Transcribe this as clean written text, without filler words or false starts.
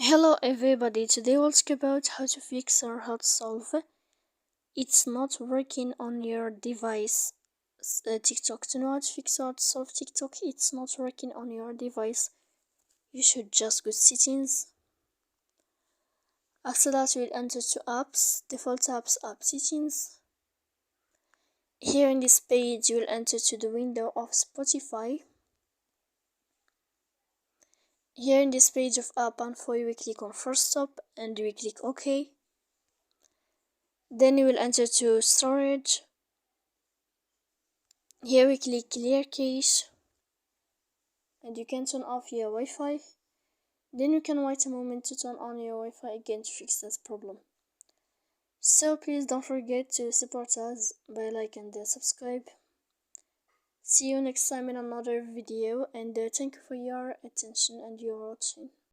Hello everybody, today we'll talk about how to fix or how to solve it's not working on your device. TikTok. To know how to fix or how to solve TikTok, it's not working on your device. You should just go settings. After that, we'll enter to apps, default apps, app settings. Here in this page, you'll enter to the window of Spotify. Here in this page of app info, we click on first stop and we click OK. Then you will enter to storage. Here we click clear cache and you can turn off your Wi-Fi. Then you can wait a moment to turn on your Wi-Fi again to fix that problem. So please don't forget to support us by like and subscribe. See you next time in another video, and thank you for your attention and your watching.